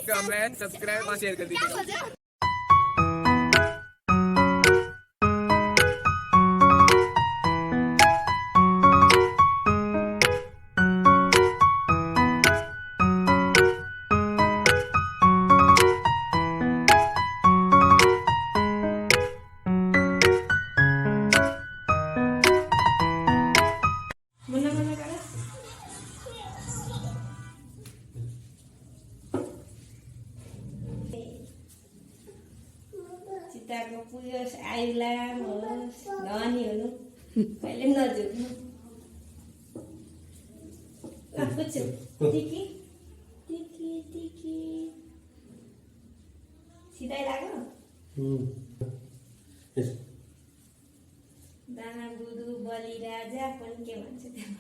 Comment subscribe और share कर दीजिएगा। चिताको पुयोस् आइलाम होस् धनी हुनु कहिले नजुट्नु पुच्छु टिकी टिकी टिकी सिधै लाग्यो दाना गुदु बलि राजा पनि के भन्छ त्यहाँ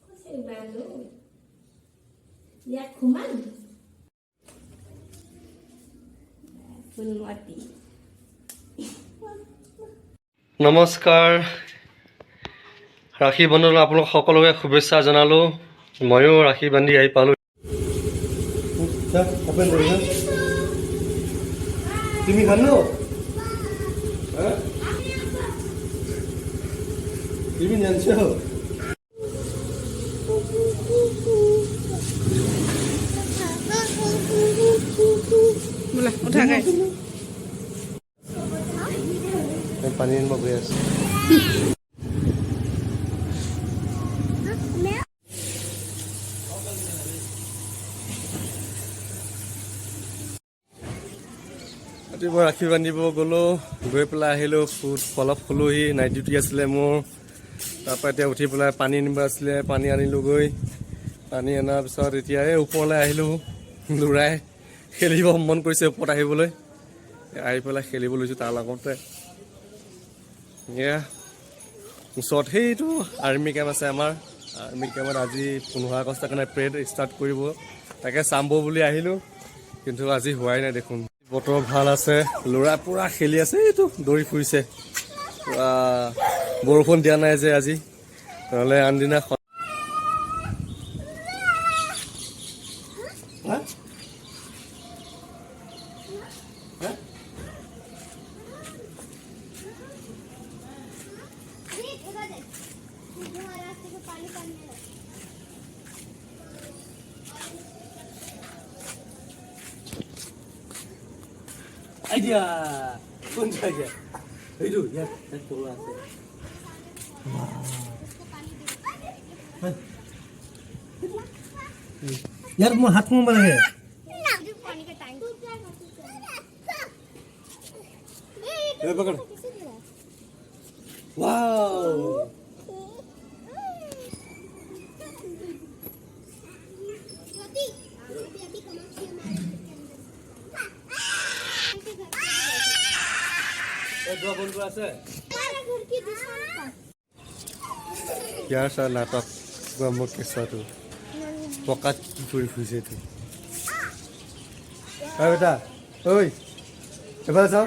कसरी बाँध्नु या खुमान নমস্কাৰ ৰাখি বন্ধন আপোনালোক সকলোকে শুভেচ্ছা জনালোঁ ময়ো ৰাখি বান্ধি আহি পালোঁ তুমি খানো তুমি জানছো उठा गए पानी में गई আছে ৰাতিপুৱা ৰাখি বান্ধিব গ'লো গৈ পেলাই আহিলোঁ অলপ শুলোহি নাইট ডিউটি আছিলে মোৰ তাৰপৰা এতিয়া উঠি পেলাই পানী নিব আছিলে পানী আনিলোগৈ পানী অনাৰ পিছত এতিয়া এই ওপৰলৈ আহিলোঁ লৰাই খেলিব মন কৰিছে ওপৰত আহিবলৈ আহি পেলাই খেলিব লৈছোঁ তাৰ লগতে এয়া ওচৰত সেইটো আৰ্মি কেম্প আছে আমাৰ আৰ্মি কেম্পত আজি 15 আগষ্টৰ কাৰণে পেৰেড ষ্টাৰ্ট কৰিব তাকে চাব বুলি আহিলোঁ কিন্তু আজি হোৱাই নাই দেখোন বতৰ ভাল আছে ল'ৰা পুৰা খেলি আছে এইটো দৌৰি ফুৰিছে পুৰা বৰষুণ দিয়া নাই যে আজি নহ'লে আনদিনা আইডিয়া কোন জায়গা এইটো ইয়াত তলা আছে यार मैं हाथ में बना है ये पकड़ वाओ दो बंधु আছে यार सा नाटक মোক কেছাটো পকাত কি কৰি ফুৰিছে তুই ঐ বেটা ঐ এফালে চাও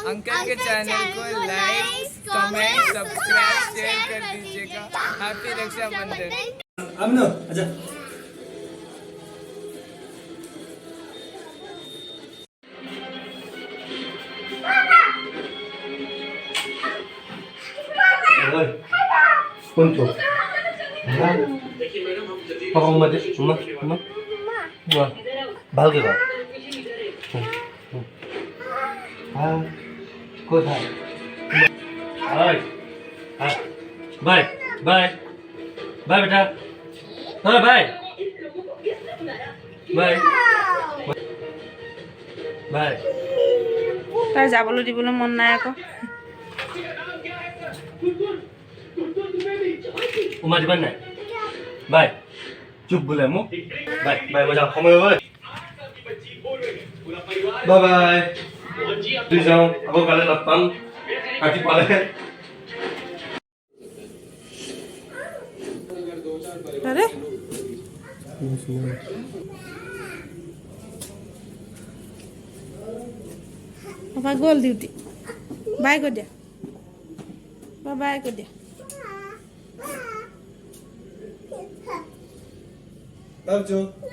अंकल के चैनल को लाइक कमेंट सब्सक्राइब शेयर कर दीजिएगा हैप्पी रक्षाबंधन आमनो आजा ओए कौन तो देखिए मैडम हम जल्दी पापा मत मत वाह भाग गया हां कोथा हाय बाय बाय बाय बेटा हां बाय बाय बाय তাই যাবলৈ দিবলৈ মন নাই আকৌ उमा दिबन নাই बाय चुप बोले मु बाय बाय बजा समय होय बाय बाय তুই যাও আকৌ কালে লগ পাম কাটি পালে আরে পাপা গ'ল ডিউটি বাই কৈ দিয়া বাই কৈ দিয়া তাৰপিছত